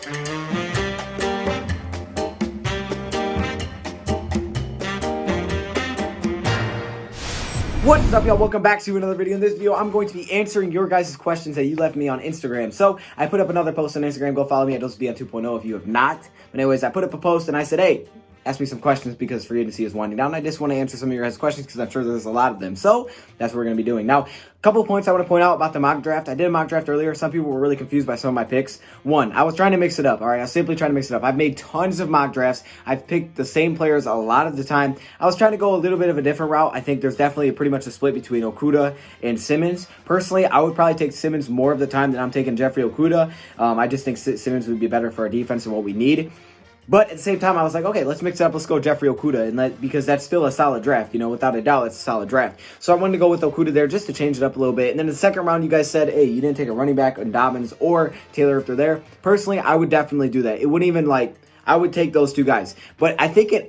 What is up, y'all? Welcome back to another video. In this video, I'm going to be answering your guys' questions that you left me on Instagram. So, I put up another post on Instagram. Go follow me at DoseOfDion 2.0 if you have not. But anyways, I put up a post and I said, hey, ask me some questions because free agency is winding down. I just want to answer some of your guys' questions because I'm sure there's a lot of them. So, that's what we're going to be doing. Now, a couple of points I want to point out about the mock draft. I did a mock draft earlier. Some people were really confused by some of my picks. One, I was trying to mix it up, all right? I was simply trying to mix it up. I've made tons of mock drafts. I've picked the same players a lot of the time. I was trying to go a little bit of a different route. I think there's definitely pretty much a split between Okudah and Simmons. Personally, I would probably take Simmons more of the time than I'm taking Jeffrey Okudah. I just think Simmons would be better for our defense and what we need. But at the same time, I was like, okay, let's mix it up. Let's go Jeffrey Okudah, because that's still a solid draft. You know, without a doubt, it's a solid draft. So I wanted to go with Okudah there just to change it up a little bit. And then the second round, you guys said, hey, you didn't take a running back on Dobbins or Taylor if they're there. Personally, I would definitely do that. It wouldn't even I would take those two guys. But I think in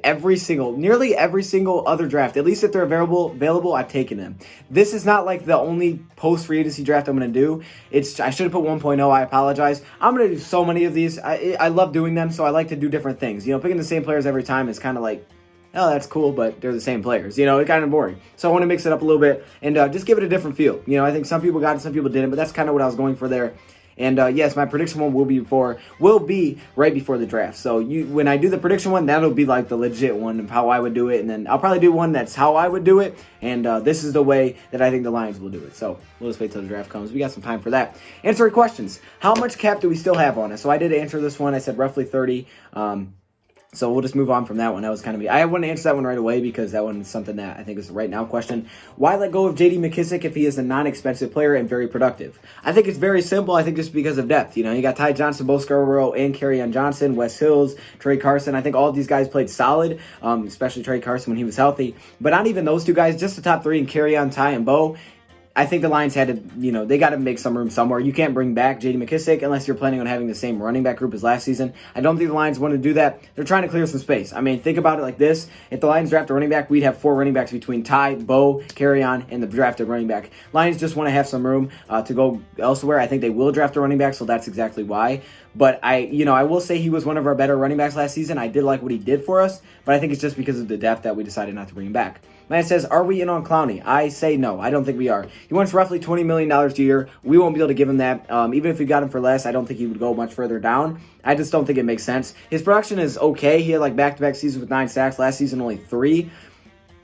nearly every single other draft, at least if they're available, I've taken them. This is not like the only post-free agency draft I'm going to do. I should have put 1.0. I apologize. I'm going to do so many of these. I love doing them, so I like to do different things. You know, picking the same players every time is kind of like, oh, that's cool, but they're the same players. You know, it's kind of boring. So I want to mix it up a little bit and just give it a different feel. You know, I think some people got it, some people didn't, but that's kind of what I was going for there. And yes, my prediction one will be right before the draft. So when I do the prediction one, that'll be like the legit one of how I would do it. And then I'll probably do one that's how I would do it. And this is the way that I think the Lions will do it. So we'll just wait till the draft comes. We got some time for that. Answering questions. How much cap do we still have on us? So I did answer this one. I said roughly 30. So we'll just move on from that one. That was kind of I want to answer that one right away because that one is something that I think is a right now question. Why let go of J.D. McKissick if he is a non-expensive player and very productive? I think it's very simple. I think just because of depth. You know, you got Ty Johnson, Bo Scarborough, and Kerryon Johnson, Wes Hills, Trey Carson. I think all of these guys played solid, especially Trey Carson when he was healthy. But not even those two guys, just the top three, and Kerryon, Ty, and Bo. I think the Lions had to, you know, they got to make some room somewhere. You can't bring back J.D. McKissick unless you're planning on having the same running back group as last season. I don't think the Lions want to do that. They're trying to clear some space. I mean, think about it like this. If the Lions draft a running back, we'd have 4 running backs between Ty, Bo, Kerryon, and the drafted running back. Lions just want to have some room to go elsewhere. I think they will draft a running back, so that's exactly why. But I will say he was one of our better running backs last season. I did like what he did for us, but I think it's just because of the depth that we decided not to bring him back. Man says, are we in on Clowney? I say no. I don't think we are. He wants roughly $20 million a year. We won't be able to give him that. Even if we got him for less, I don't think he would go much further down. I just don't think it makes sense. His production is okay. He had like back-to-back seasons with 9 sacks. Last season, only 3.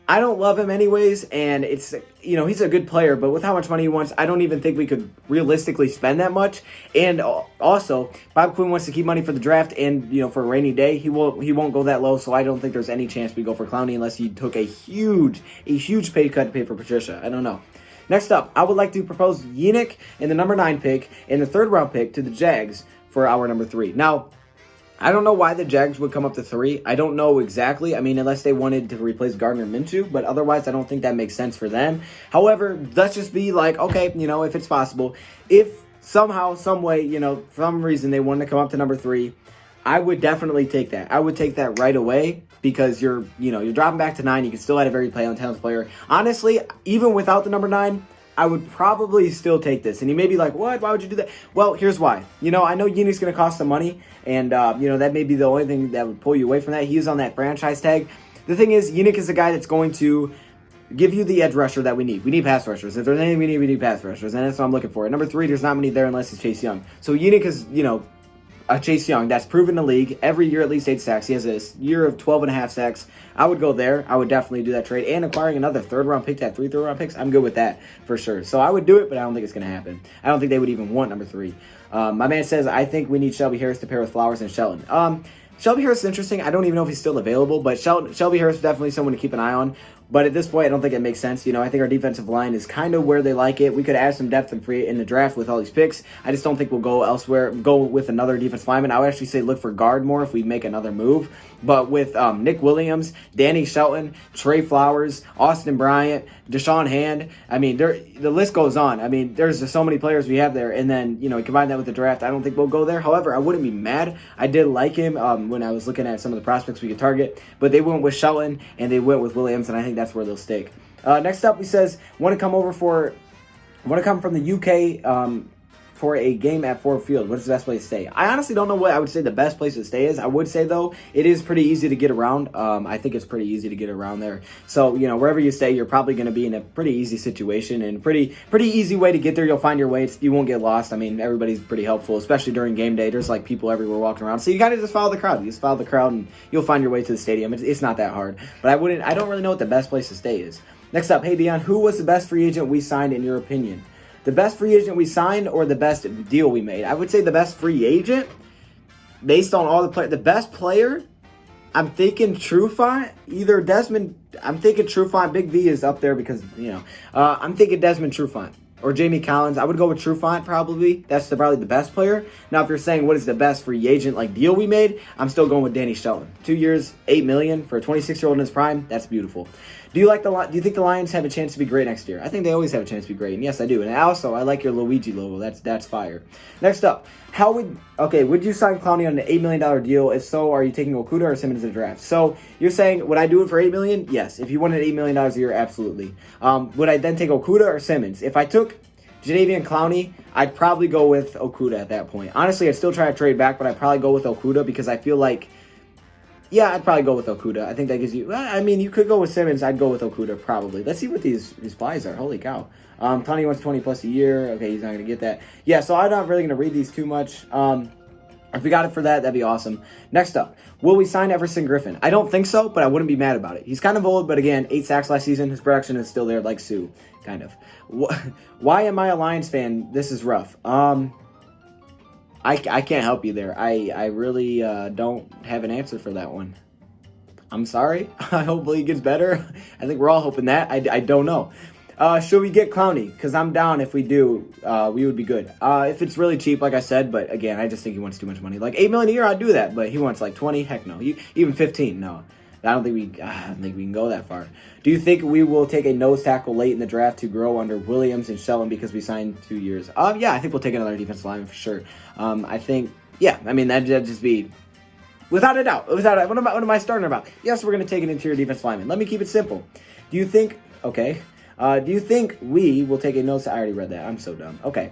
I don't love him anyways, and it's, you know, he's a good player, but with how much money he wants, I don't even think we could realistically spend that much. And also, Bob Quinn wants to keep money for the draft and, you know, for a rainy day. He won't go that low, so I don't think there's any chance we go for Clowney unless he took a huge pay cut to pay for Patricia. I don't know. Next up, I would like to propose Yannick in the number 9 pick and the 3rd round pick to the Jags for our number 3. Now, I don't know why the Jags would come up to 3. I don't know exactly. I mean, unless they wanted to replace Gardner Minshew, but otherwise I don't think that makes sense for them. However, let's just be like, okay, you know, if it's possible, if somehow, some way, you know, for some reason they wanted to come up to number 3, I would definitely take that. I would take that right away because you're dropping back to 9. You can still add a very talented player. Honestly, even without the number 9, I would probably still take this. And you may be like, what? Why would you do that? Well, here's why. You know, I know Yannick's going to cost some money, and, you know, that may be the only thing that would pull you away from that. He is on that franchise tag. The thing is, Yannick is the guy that's going to give you the edge rusher that we need. We need pass rushers. If there's anything we need pass rushers, and that's what I'm looking for. At number 3, there's not many there unless it's Chase Young. So Yannick is, you know, Chase Young, that's proven the league. Every year at least 8 sacks. He has a year of 12.5 sacks. I would go there. I would definitely do that trade. And acquiring another 3rd round pick to have 3 3rd round picks, I'm good with that for sure. So I would do it, but I don't think it's going to happen. I don't think they would even want number 3. My man says, I think we need Shelby Harris to pair with Flowers and Shelton. Shelby Harris is interesting. I don't even know if he's still available, but Shelby Harris is definitely someone to keep an eye on. But at this point, I don't think it makes sense. You know, I think our defensive line is kind of where they like it. We could add some depth in the draft with all these picks. I just don't think we'll go elsewhere, go with another defensive lineman. I would actually say look for guard more if we make another move. But with Nick Williams, Danny Shelton, Trey Flowers, Austin Bryant, Deshaun Hand, I mean, the list goes on. I mean, there's just so many players we have there. And then, you know, combine that with the draft, I don't think we'll go there. However, I wouldn't be mad. I did like him when I was looking at some of the prospects we could target. But they went with Shelton and they went with Williams, and I think that's where they'll stick. Next up, he says, want to come from the UK for a game at Ford Field, what's the best place to stay? I honestly don't know what I would say the best place to stay is. I would say, though, it is pretty easy to get around. I think it's pretty easy to get around there. So, you know, wherever you stay, you're probably going to be in a pretty easy situation and pretty easy way to get there. You'll find your way. You won't get lost. I mean, everybody's pretty helpful, especially during game day. There's like people everywhere walking around. So you kind of just follow the crowd. You just follow the crowd and you'll find your way to the stadium. It's not that hard. But I don't really know what the best place to stay is. Next up, hey, Dion, who was the best free agent we signed in your opinion? The best free agent we signed or the best deal we made? I would say the best free agent based on all the players. The best player, I'm thinking Trufant. Either Desmond, I'm thinking Trufant. Big V is up there because, you know, I'm thinking Desmond Trufant or Jamie Collins. I would go with Trufant probably. That's probably the best player. Now, if you're saying what is the best free agent like deal we made, I'm still going with Danny Shelton. 2 years, $8 million for a 26-year-old in his prime. That's beautiful. Do you think the Lions have a chance to be great next year? I think they always have a chance to be great, and yes, I do. And also, I like your Luigi logo. That's fire. Next up, would you sign Clowney on an $8 million deal? If so, are you taking Okuda or Simmons in the draft? So you're saying, would I do it for $8 million? Yes. If you wanted $8 million a year, absolutely. Would I then take Okuda or Simmons? If I took Jadeveon Clowney, I'd probably go with Okuda at that point. Honestly, I'd still try to trade back, but I'd probably go with Okuda because I feel like, yeah, I'd probably go with Okuda. I think that gives you, I mean, you could go with Simmons. I'd go with Okuda probably. Let's see what these flies are. Holy cow. Clowney wants 20 plus a year. Okay, he's not going to get that. Yeah, so I'm not really going to read these too much. If we got it for that, that'd be awesome. Next up, will we sign Everson Griffin? I don't think so, but I wouldn't be mad about it. He's kind of old, but again, 8 sacks last season. His production is still there like Sue, kind of. Why am I a Lions fan? This is rough. I can't help you there. I really don't have an answer for that one. I'm sorry. Hopefully it gets better. I think we're all hoping that. I don't know. Should we get Clowney? Because I'm down if we do. We would be good. If it's really cheap, like I said, but again, I just think he wants too much money. Like $8 million a year, I'd do that. But he wants like 20. Heck no. Even 15. No. I don't think we can go that far. Do you think we will take a nose tackle late in the draft to grow under Williams and Shelton because we signed 2 years? Yeah, I think we'll take another defensive lineman for sure. I think, yeah, I mean, that'd just be, without a doubt. What am I starting about? Yes, we're going to take an interior defensive lineman. Let me keep it simple. Do you think we will take a nose? I already read that. I'm so dumb. Okay.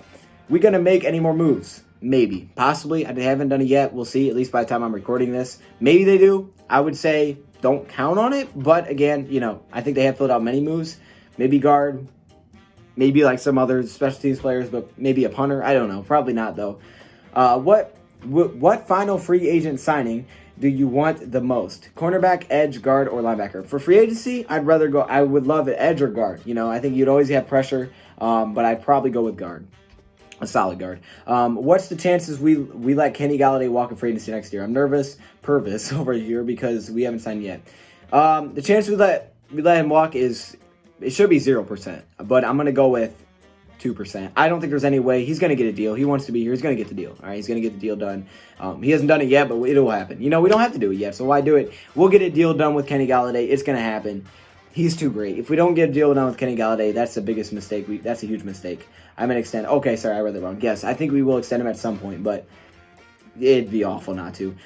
We going to make any more moves? Maybe. Possibly. I haven't done it yet. We'll see, at least by the time I'm recording this. Maybe they do. I would say don't count on it. But again, you know, I think they have filled out many moves. Maybe guard. Maybe like some other special teams players, but maybe a punter. I don't know. Probably not, though. What final free agent signing do you want the most? Cornerback, edge, guard, or linebacker? For free agency, I would love it edge or guard. You know, I think you'd always have pressure, but I'd probably go with guard. A solid guard. What's the chances we let Kenny Galladay walk in free agency next year? I'm nervous, Purvis over here because we haven't signed yet. The chance we let him walk it should be 0%, but I'm gonna go with 2%. I don't think there's any way he's gonna get a deal. He wants to be here. He's gonna get the deal. All right, he's gonna get the deal done. He hasn't done it yet, but it will happen. You know, we don't have to do it yet, so why do it? We'll get a deal done with Kenny Galladay. It's gonna happen. He's too great. If we don't get a deal done with Kenny Galladay, that's the biggest mistake. That's a huge mistake. I'm going to extend. Okay, sorry, I read that wrong. Yes, I think we will extend him at some point, but it'd be awful not to.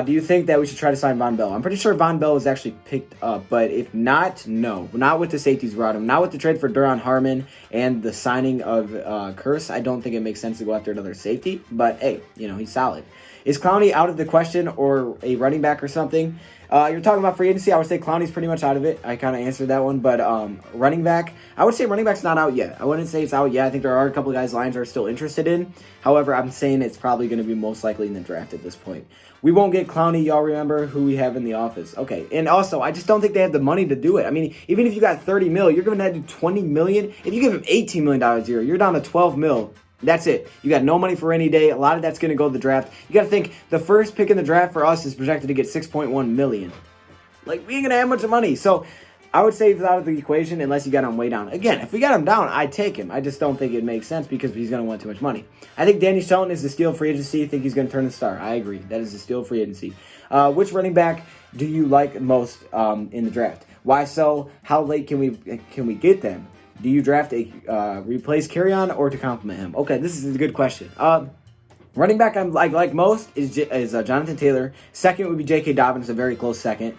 Do you think that we should try to sign Von Bell? I'm pretty sure Von Bell is actually picked up, but if not, no. Not with the safeties brought him. Not with the trade for Duron Harmon and the signing of Curse. I don't think it makes sense to go after another safety, but hey, you know, he's solid. Is Clowney out of the question or a running back or something? You're talking about free agency. I would say Clowney's pretty much out of it. I kind of answered that one. But running back, I would say running back's not out yet. I wouldn't say it's out yet. I think there are a couple of guys Lions are still interested in. However, I'm saying it's probably going to be most likely in the draft at this point. We won't get Clowney. Y'all remember who we have in the office. Okay. And also, I just don't think they have the money to do it. I mean, even if you got $30 million, you're going to have to do $20 million. If you give him $18 million a year, you're down to $12 million. That's it. You got no money for any day. A lot of that's going to go to the draft. You got to think the first pick in the draft for us is projected to get $6.1 million. Like, we ain't going to have much money. So, I would say he's out of the equation unless you got him way down. Again, if we got him down, I'd take him. I just don't think it makes sense because he's going to want too much money. I think Danny Shelton is the steal of free agency. I think he's going to turn the star. I agree. That is the steal of free agency. Which running back do you like most in the draft? Why so? How late can we get them? Do you draft a replace Carry-On or to complement him? Okay, this is a good question. Running back I like most is Jonathan Taylor. Second would be J.K. Dobbins, a very close second.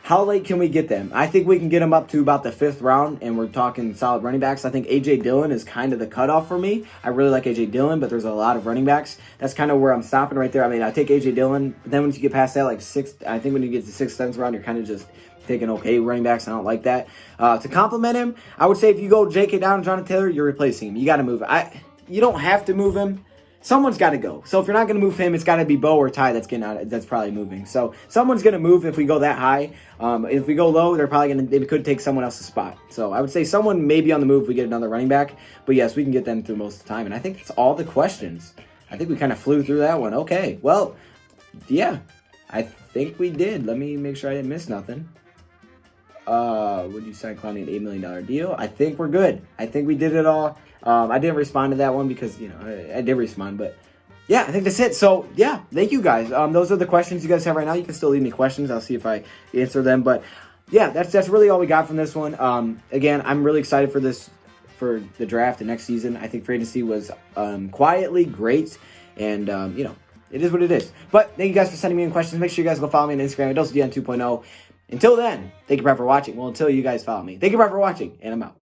How late can we get them? I think we can get them up to about the 5th round, and we're talking solid running backs. I think A.J. Dillon is kind of the cutoff for me. I really like A.J. Dillon, but there's a lot of running backs. That's kind of where I'm stopping right there. I mean, I take A.J. Dillon, but then once you get past that, like 6th, I think when you get to 6th, 7th round, you're kind of just taking okay running backs. I don't like that. To complement him, I would say if you go J.K. Down and Jonathan Taylor, you're replacing him. You got to move. You don't have to move him. Someone's got to go. So if you're not going to move him, it's got to be Bo or Ty that's probably moving. So someone's going to move if we go that high. If we go low, they could take someone else's spot. So I would say someone may be on the move if we get another running back. But yes, we can get them through most of the time. And I think that's all the questions. I think we kind of flew through that one. Okay, well, yeah, I think we did. Let me make sure I didn't miss nothing. Would you sign Clowney an $8 million deal? I think we're good. I think we did it all. I didn't respond to that one because, I did respond, but yeah, I think that's it. So yeah, thank you guys. Those are the questions you guys have right now. You can still leave me questions. I'll see if I answer them, but yeah, that's really all we got from this one. Again, I'm really excited for the draft and next season. I think free agency was, quietly great, and, it is what it is. But thank you guys for sending me in questions. Make sure you guys go follow me on Instagram at DoseOfDion 2.0. Until then, thank you for watching. Well, until you guys follow me. Thank you for watching, and I'm out.